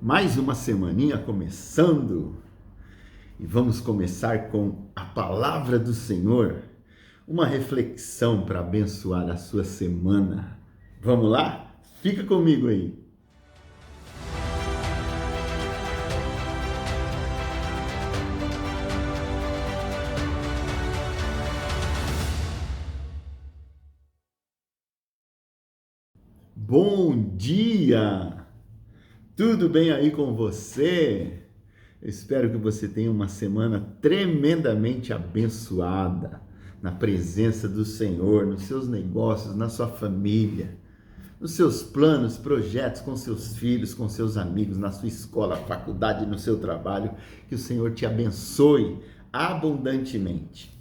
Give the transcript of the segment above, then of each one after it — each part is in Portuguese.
Mais uma semaninha começando e vamos começar com a palavra do Senhor, uma reflexão para abençoar a sua semana. Vamos lá? Fica comigo aí. Bom dia! Tudo bem aí com você? Eu espero que você tenha uma semana tremendamente abençoada na presença do Senhor, nos seus negócios, na sua família, nos seus planos, projetos com seus filhos, com seus amigos, na sua escola, faculdade, no seu trabalho. Que o Senhor te abençoe abundantemente.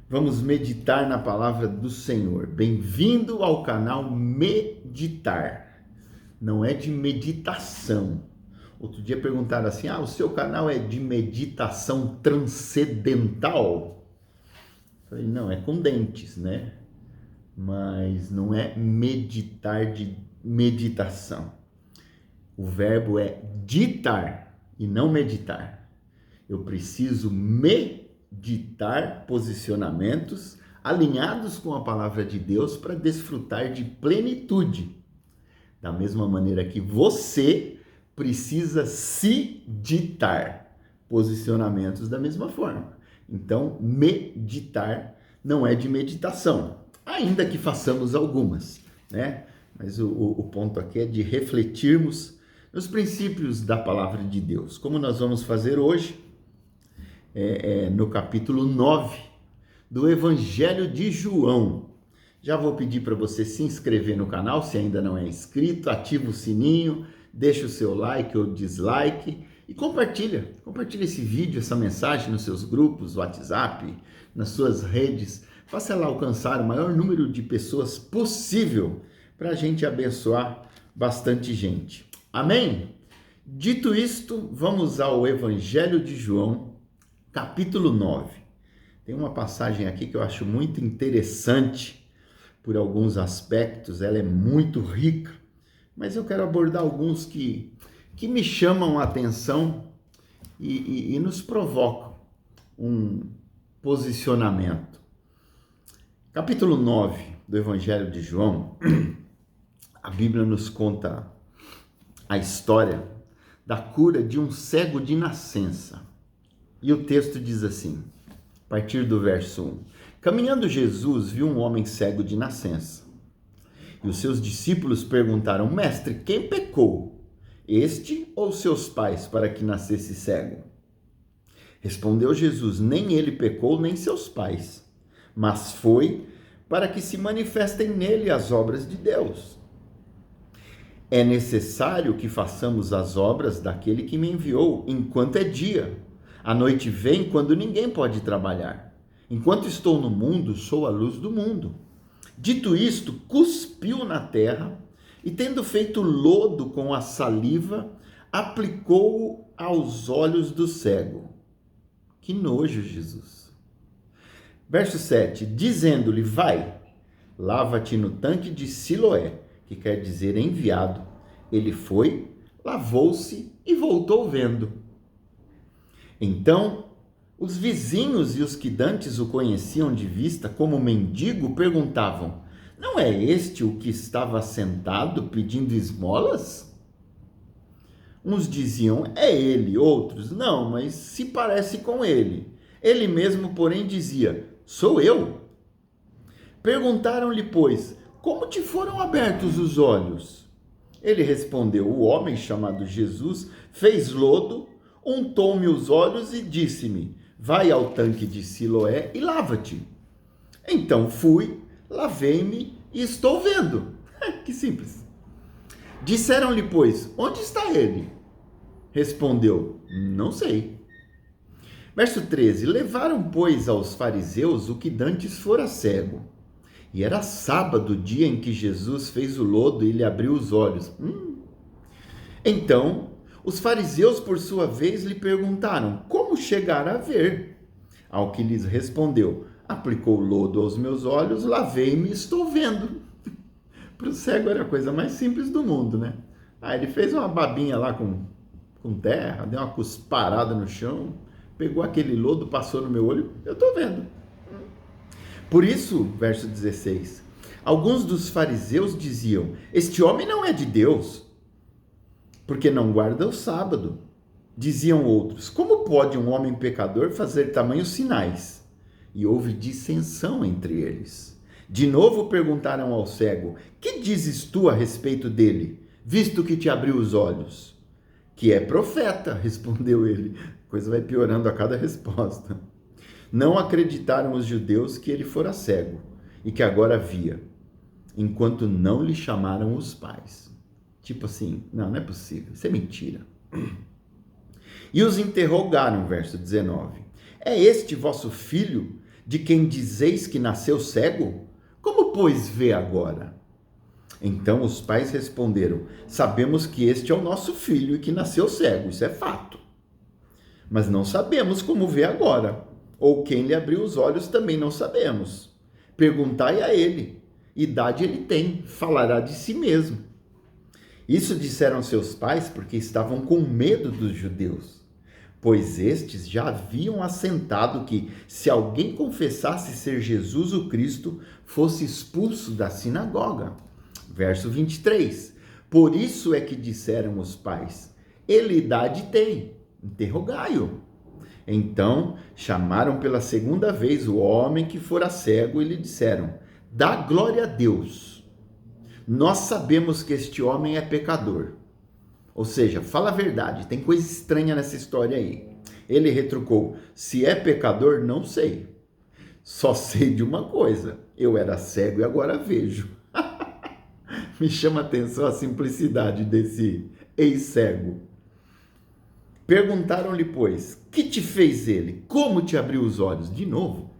Vamos meditar na palavra do Senhor. Bem-vindo ao canal Meditar. Não é de meditação. Outro dia perguntaram assim, o seu canal é de meditação transcendental? Eu falei, não, é com dentes, né? Mas não é meditar de meditação. O verbo é ditar e não meditar. Eu preciso meditar posicionamentos alinhados com a palavra de Deus para desfrutar de plenitude. Da mesma maneira que você precisa se ditar posicionamentos da mesma forma. Então, meditar não é de meditação, ainda que façamos algumas, né? Mas o ponto aqui é de refletirmos nos princípios da palavra de Deus, como nós vamos fazer hoje, no capítulo 9 do Evangelho de João. Já vou pedir para você se inscrever no canal, se ainda não é inscrito, ativa o sininho, deixa o seu like ou dislike e compartilha esse vídeo, essa mensagem nos seus grupos, WhatsApp, nas suas redes. Faça ela alcançar o maior número de pessoas possível para a gente abençoar bastante gente. Amém? Dito isto, vamos ao Evangelho de João, capítulo 9. Tem uma passagem aqui que eu acho muito interessante por alguns aspectos, ela é muito rica, mas eu quero abordar alguns que me chamam a atenção e nos provocam um posicionamento. Capítulo 9 do Evangelho de João, a Bíblia nos conta a história da cura de um cego de nascença. E o texto diz assim, a partir do verso 1. Caminhando Jesus viu um homem cego de nascença. E os seus discípulos perguntaram, mestre, quem pecou? Este ou seus pais para que nascesse cego? Respondeu Jesus, nem ele pecou, nem seus pais, mas foi para que se manifestem nele as obras de Deus. É necessário que façamos as obras daquele que me enviou enquanto é dia. A noite vem quando ninguém pode trabalhar. Enquanto estou no mundo, sou a luz do mundo. Dito isto, cuspiu na terra e, tendo feito lodo com a saliva, aplicou-o aos olhos do cego. Que nojo, Jesus! Verso 7, dizendo-lhe, vai, lava-te no tanque de Siloé, que quer dizer enviado. Ele foi, lavou-se e voltou vendo. Então, os vizinhos e os que dantes o conheciam de vista como mendigo perguntavam, não é este o que estava sentado pedindo esmolas? Uns diziam, é ele, outros, não, mas se parece com ele. Ele mesmo, porém, dizia, sou eu. Perguntaram-lhe, pois, como te foram abertos os olhos? Ele respondeu, o homem chamado Jesus fez lodo, untou-me os olhos e disse-me, vai ao tanque de Siloé e lava-te. Então fui, lavei-me e estou vendo. Que simples. Disseram-lhe, pois, onde está ele? Respondeu, não sei. Verso 13, levaram, pois, aos fariseus o que dantes fora cego. E era sábado, dia em que Jesus fez o lodo e lhe abriu os olhos. Então, os fariseus, por sua vez, lhe perguntaram, como chegar a ver? Ao que lhes respondeu, aplicou lodo aos meus olhos, lavei-me e estou vendo. Para o cego era a coisa mais simples do mundo, né? Ele fez uma babinha lá com com terra, deu uma cusparada no chão, pegou aquele lodo, passou no meu olho, eu estou vendo. Por isso, verso 16, alguns dos fariseus diziam, este homem não é de Deus, porque não guarda o sábado. Diziam outros, como pode um homem pecador fazer tamanhos sinais? E houve dissensão entre eles. De novo perguntaram ao cego, que dizes tu a respeito dele, visto que te abriu os olhos? Que é profeta, respondeu ele. A coisa vai piorando a cada resposta. Não acreditaram os judeus que ele fora cego e que agora via, enquanto não lhe chamaram os pais. Tipo assim, não é possível, isso é mentira. E os interrogaram, verso 19. É este vosso filho, de quem dizeis que nasceu cego? Como, pois, vê agora? Então os pais responderam, sabemos que este é o nosso filho e que nasceu cego, isso é fato. Mas não sabemos como vê agora, ou quem lhe abriu os olhos também não sabemos. Perguntai a ele, idade ele tem, falará de si mesmo. Isso disseram seus pais porque estavam com medo dos judeus, pois estes já haviam assentado que, se alguém confessasse ser Jesus o Cristo, fosse expulso da sinagoga. Verso 23. Por isso é que disseram os pais, ele idade tem, interrogai-o. Então chamaram pela segunda vez o homem que fora cego e lhe disseram, dá glória a Deus. Nós sabemos que este homem é pecador. Ou seja, fala a verdade, tem coisa estranha nessa história aí. Ele retrucou, se é pecador, não sei. Só sei de uma coisa, eu era cego e agora vejo. Me chama a atenção a simplicidade desse ex-cego. Perguntaram-lhe, pois, que te fez ele? Como te abriu os olhos? De novo.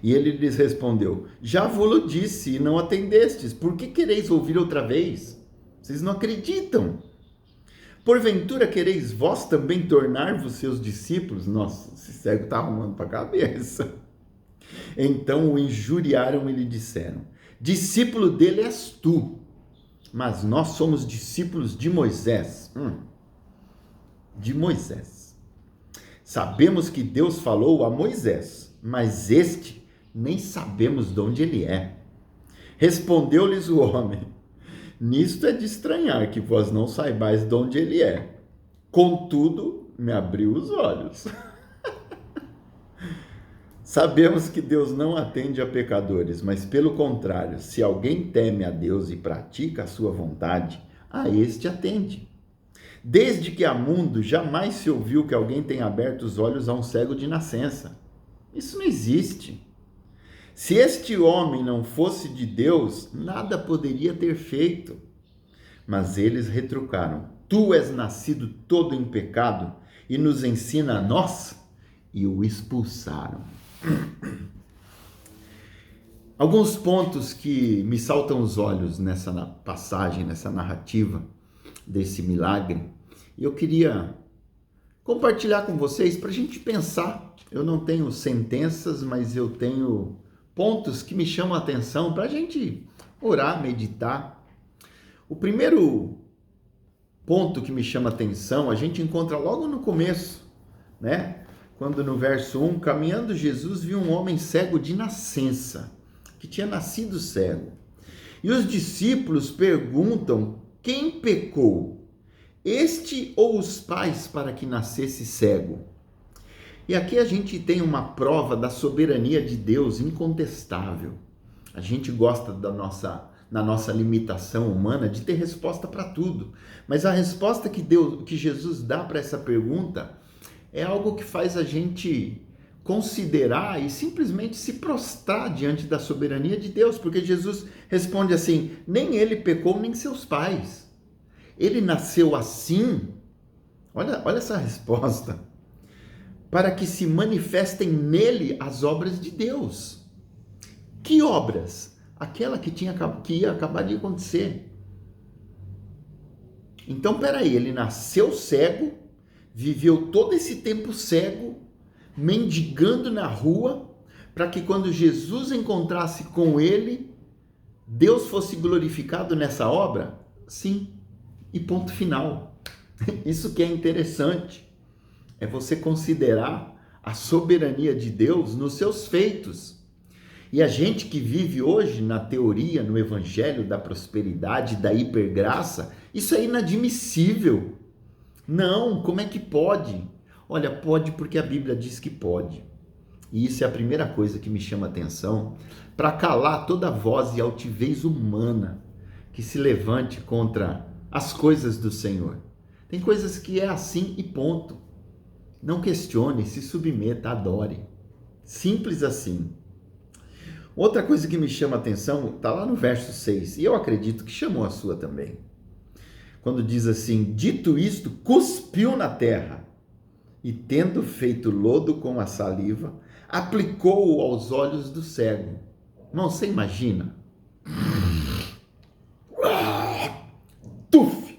E ele lhes respondeu, já vos disse e não atendestes, por que quereis ouvir outra vez? Vocês não acreditam. Porventura quereis vós também tornar-vos seus discípulos? Nossa, esse cego está arrumando para a cabeça. Então o injuriaram e lhe disseram, discípulo dele és tu, mas nós somos discípulos de Moisés. De Moisés. Sabemos que Deus falou a Moisés, mas este nem sabemos de onde ele é. Respondeu-lhes o homem, nisto é de estranhar que vós não saibais de onde ele é. Contudo, me abriu os olhos. Sabemos que Deus não atende a pecadores, mas pelo contrário, se alguém teme a Deus e pratica a sua vontade, a este atende. Desde que há mundo, jamais se ouviu que alguém tenha aberto os olhos a um cego de nascença. Isso não existe. Se este homem não fosse de Deus, nada poderia ter feito. Mas eles retrucaram, tu és nascido todo em pecado e nos ensina a nós? E o expulsaram. Alguns pontos que me saltam os olhos nessa passagem, nessa narrativa desse milagre, e eu queria compartilhar com vocês para a gente pensar. Eu não tenho sentenças, mas eu tenho pontos que me chamam a atenção para a gente orar, meditar. O primeiro ponto que me chama a atenção, a gente encontra logo no começo, né? Quando no verso 1, caminhando Jesus viu um homem cego de nascença, que tinha nascido cego. E os discípulos perguntam, quem pecou? Este ou os pais para que nascesse cego? E aqui a gente tem uma prova da soberania de Deus incontestável. A gente gosta na nossa limitação humana de ter resposta para tudo. Mas a resposta que Jesus dá para essa pergunta é algo que faz a gente considerar e simplesmente se prostrar diante da soberania de Deus, porque Jesus responde assim, nem ele pecou, nem seus pais. Ele nasceu assim, olha essa resposta, para que se manifestem nele as obras de Deus. Que obras? Aquela que ia acabar de acontecer. Então, peraí, ele nasceu cego, viveu todo esse tempo cego, mendigando na rua, para que quando Jesus encontrasse com ele, Deus fosse glorificado nessa obra? Sim, e ponto final. Isso que é interessante, é você considerar a soberania de Deus nos seus feitos. E a gente que vive hoje na teoria, no evangelho da prosperidade, da hipergraça, isso é inadmissível. Não, como é que pode? Olha, pode porque a Bíblia diz que pode. E isso é a primeira coisa que me chama a atenção, para calar toda voz e altivez humana que se levante contra as coisas do Senhor. Tem coisas que é assim e ponto. Não questione, se submeta, adore. Simples assim. Outra coisa que me chama a atenção está lá no verso 6, e eu acredito que chamou a sua também. Quando diz assim: dito isto, cuspiu na terra, e tendo feito lodo com a saliva, aplicou-o aos olhos do cego. Irmão, você imagina? Tuf!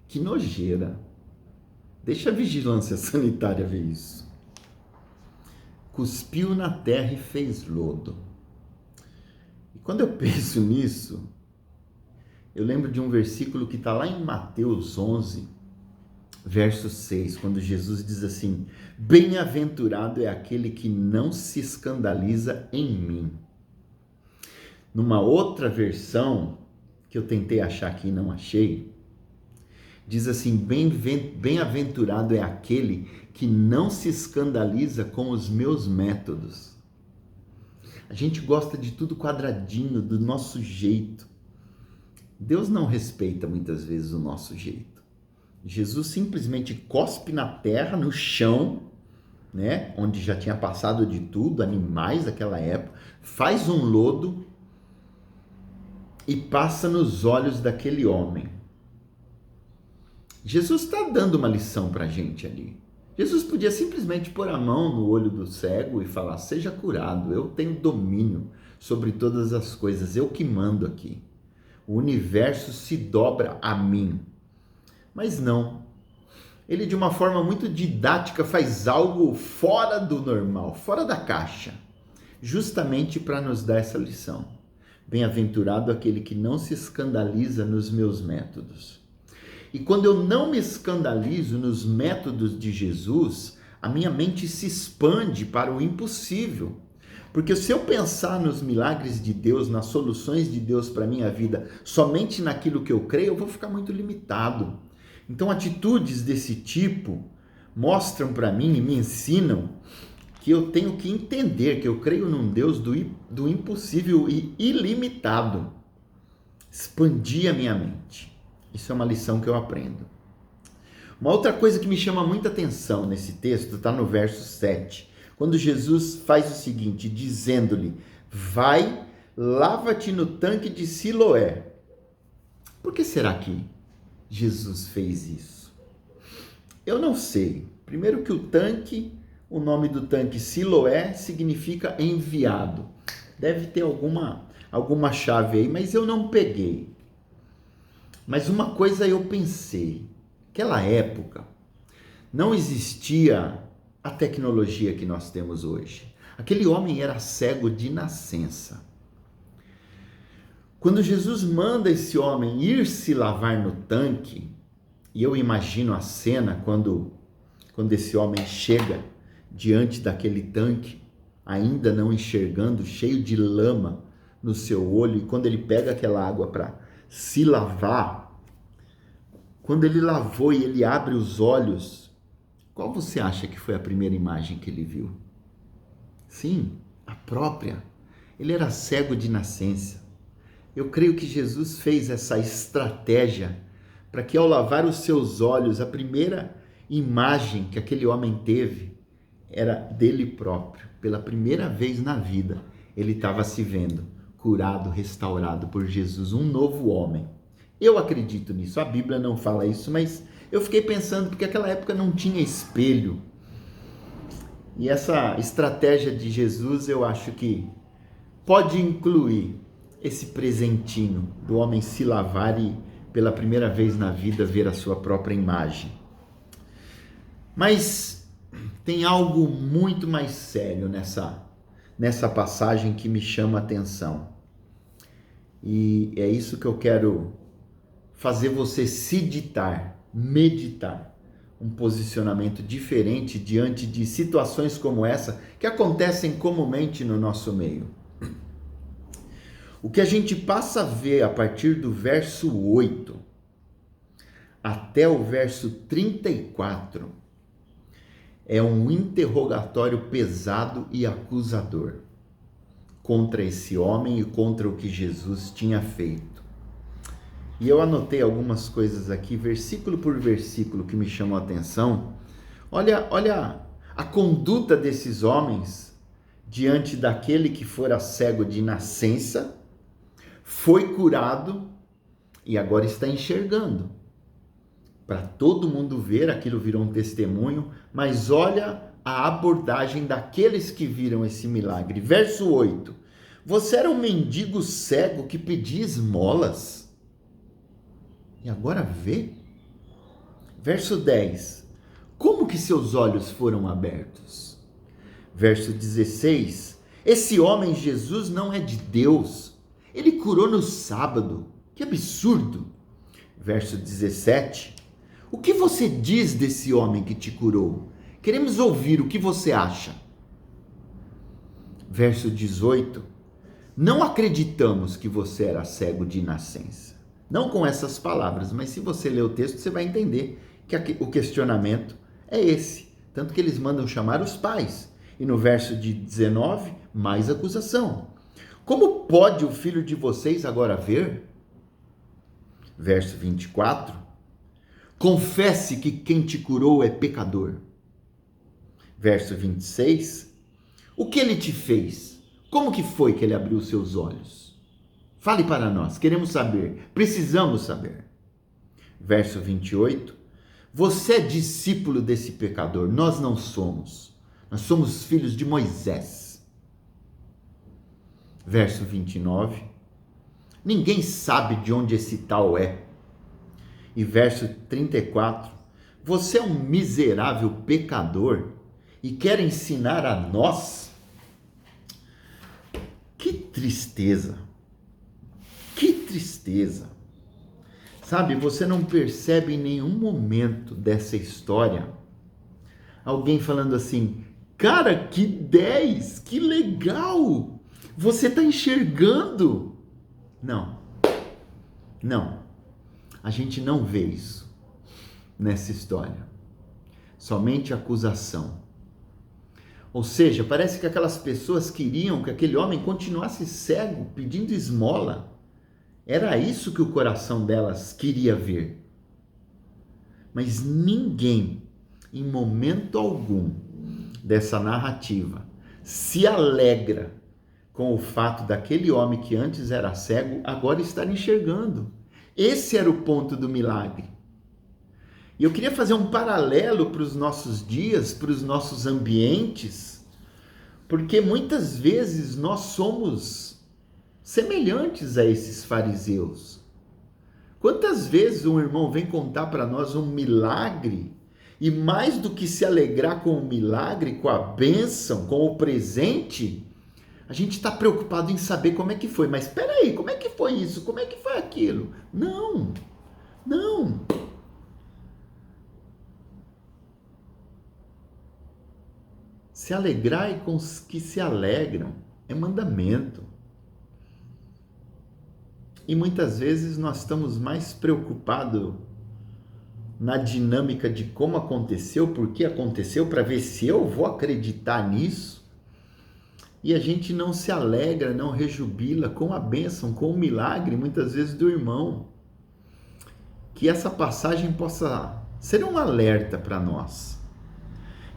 Que nojeira. Deixa a vigilância sanitária ver isso. Cuspiu na terra e fez lodo. E quando eu penso nisso, eu lembro de um versículo que está lá em Mateus 11, verso 6, quando Jesus diz assim: bem-aventurado é aquele que não se escandaliza em mim. Numa outra versão, que eu tentei achar aqui e não achei, diz assim: bem-aventurado é aquele que não se escandaliza com os meus métodos. A gente gosta de tudo quadradinho, do nosso jeito. Deus não respeita muitas vezes o nosso jeito. Jesus simplesmente cospe na terra, no chão, né, onde já tinha passado de tudo, animais daquela época, faz um lodo e passa nos olhos daquele homem. Jesus está dando uma lição para a gente ali. Jesus podia simplesmente pôr a mão no olho do cego e falar: seja curado, eu tenho domínio sobre todas as coisas, eu que mando aqui. O universo se dobra a mim. Mas não. Ele, de uma forma muito didática, faz algo fora do normal, fora da caixa, justamente para nos dar essa lição. Bem-aventurado aquele que não se escandaliza nos meus métodos. E quando eu não me escandalizo nos métodos de Jesus, a minha mente se expande para o impossível. Porque se eu pensar nos milagres de Deus, nas soluções de Deus para a minha vida, somente naquilo que eu creio, eu vou ficar muito limitado. Então, atitudes desse tipo mostram para mim e me ensinam que eu tenho que entender que eu creio num Deus do impossível e ilimitado. Expandir a minha mente. Isso é uma lição que eu aprendo. Uma outra coisa que me chama muita atenção nesse texto está no verso 7, quando Jesus faz o seguinte, dizendo-lhe: vai, lava-te no tanque de Siloé. Por que será que Jesus fez isso? Eu não sei. Primeiro que o nome do tanque Siloé significa enviado. Deve ter alguma chave aí, mas eu não peguei. Mas uma coisa eu pensei, naquela época não existia a tecnologia que nós temos hoje. Aquele homem era cego de nascença. Quando Jesus manda esse homem ir se lavar no tanque, e eu imagino a cena quando esse homem chega diante daquele tanque, ainda não enxergando, cheio de lama no seu olho, e quando ele pega aquela água para se lavar, quando ele lavou e ele abre os olhos, qual você acha que foi a primeira imagem que ele viu? Sim, a própria. Ele era cego de nascença. Eu creio que Jesus fez essa estratégia para que ao lavar os seus olhos, a primeira imagem que aquele homem teve era dele próprio. Pela primeira vez na vida, ele estava se vendo curado, restaurado por Jesus, um novo homem. Eu acredito nisso, a Bíblia não fala isso, mas eu fiquei pensando, porque naquela época não tinha espelho. E essa estratégia de Jesus, eu acho que pode incluir esse presentinho do homem se lavar e, pela primeira vez na vida, ver a sua própria imagem. Mas tem algo muito mais sério nessa passagem que me chama a atenção. E é isso que eu quero fazer você se ditar, meditar um posicionamento diferente diante de situações como essa que acontecem comumente no nosso meio. O que a gente passa a ver a partir do verso 8 até o verso 34 é um interrogatório pesado e acusador contra esse homem e contra o que Jesus tinha feito. E eu anotei algumas coisas aqui, versículo por versículo, que me chamam a atenção. Olha a conduta desses homens diante daquele que fora cego de nascença, foi curado e agora está enxergando. Para todo mundo ver, aquilo virou um testemunho, mas olha a abordagem daqueles que viram esse milagre. Verso 8. Você era um mendigo cego que pedia esmolas e agora vê? Verso 10. Como que seus olhos foram abertos? Verso 16. Esse homem Jesus não é de Deus. Ele curou no sábado. Que absurdo. Verso 17. O que você diz desse homem que te curou? Queremos ouvir o que você acha. Verso 18. Não acreditamos que você era cego de nascença. Não com essas palavras, mas se você ler o texto, você vai entender que o questionamento é esse. Tanto que eles mandam chamar os pais. E no verso de 19, mais acusação. Como pode o filho de vocês agora ver? Verso 24. Confesse que quem te curou é pecador. Verso 26. O que ele te fez? Como que foi que ele abriu seus olhos? Fale para nós, queremos saber, precisamos saber. Verso 28. Você é discípulo desse pecador, nós não somos. Nós somos filhos de Moisés. Verso 29. Ninguém sabe de onde esse tal é. E verso 34, você é um miserável pecador e quer ensinar a nós? Que tristeza, que tristeza. Sabe, você não percebe em nenhum momento dessa história alguém falando assim, cara, que 10, que legal, você está enxergando. Não. A gente não vê isso nessa história. Somente acusação. Ou seja, parece que aquelas pessoas queriam que aquele homem continuasse cego, pedindo esmola. Era isso que o coração delas queria ver. Mas ninguém, em momento algum dessa narrativa, se alegra com o fato daquele homem que antes era cego, agora estar enxergando. Esse era o ponto do milagre. E eu queria fazer um paralelo para os nossos dias, para os nossos ambientes, porque muitas vezes nós somos semelhantes a esses fariseus. Quantas vezes um irmão vem contar para nós um milagre, e mais do que se alegrar com o milagre, com a bênção, com o presente, a gente está preocupado em saber como é que foi. Mas espera aí, como é que foi isso? Como é que foi aquilo? Não. Se alegrai com os que se alegram é mandamento. E muitas vezes nós estamos mais preocupados na dinâmica de como aconteceu, por que aconteceu, para ver se eu vou acreditar nisso. E a gente não se alegra, não rejubila com a bênção, com o milagre, muitas vezes do irmão. Que essa passagem possa ser um alerta para nós.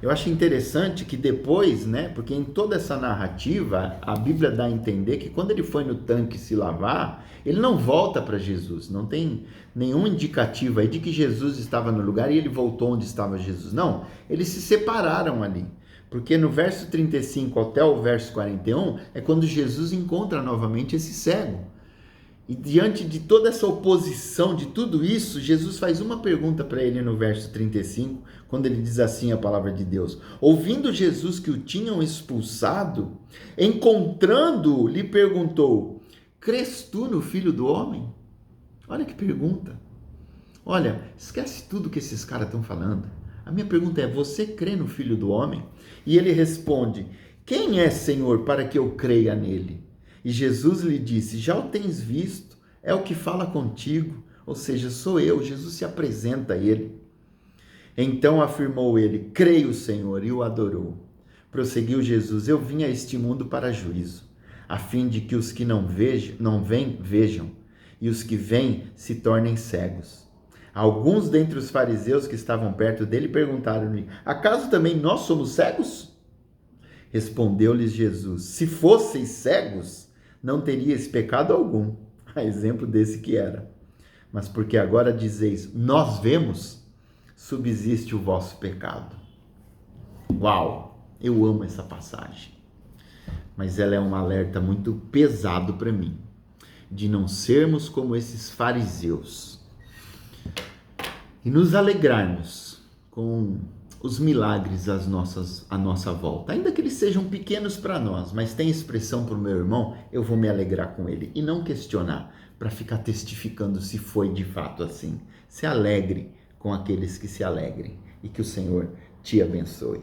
Eu acho interessante que depois, porque em toda essa narrativa, a Bíblia dá a entender que quando ele foi no tanque se lavar, ele não volta para Jesus. Não tem nenhum indicativo aí de que Jesus estava no lugar e ele voltou onde estava Jesus. Não, eles se separaram ali. Porque no verso 35 até o verso 41 é quando Jesus encontra novamente esse cego. E diante de toda essa oposição, de tudo isso, Jesus faz uma pergunta para ele no verso 35, quando ele diz assim a palavra de Deus. Ouvindo Jesus que o tinham expulsado, encontrando-o, lhe perguntou, crês tu no Filho do Homem? Olha que pergunta. Olha, esquece tudo que esses caras estão falando. A minha pergunta é, você crê no Filho do Homem? E ele responde, quem é, Senhor, para que eu creia nele? E Jesus lhe disse, já o tens visto, é o que fala contigo, ou seja, sou eu. Jesus se apresenta a ele. Então afirmou ele, creio, Senhor, e o adorou. Prosseguiu Jesus, eu vim a este mundo para juízo, a fim de que os que não vêm, vejam, e os que vêm se tornem cegos. Alguns dentre os fariseus que estavam perto dele perguntaram-lhe, acaso também nós somos cegos? Respondeu-lhes Jesus, se fosseis cegos, não teríeis pecado algum, a exemplo desse que era. Mas porque agora dizeis, nós vemos, subsiste o vosso pecado. Uau, eu amo essa passagem. Mas ela é um alerta muito pesado para mim, de não sermos como esses fariseus e nos alegrarmos com os milagres à nossa volta, ainda que eles sejam pequenos para nós, mas tem expressão para o meu irmão, eu vou me alegrar com ele e não questionar para ficar testificando se foi de fato assim. Se alegre com aqueles que se alegrem e que o Senhor te abençoe.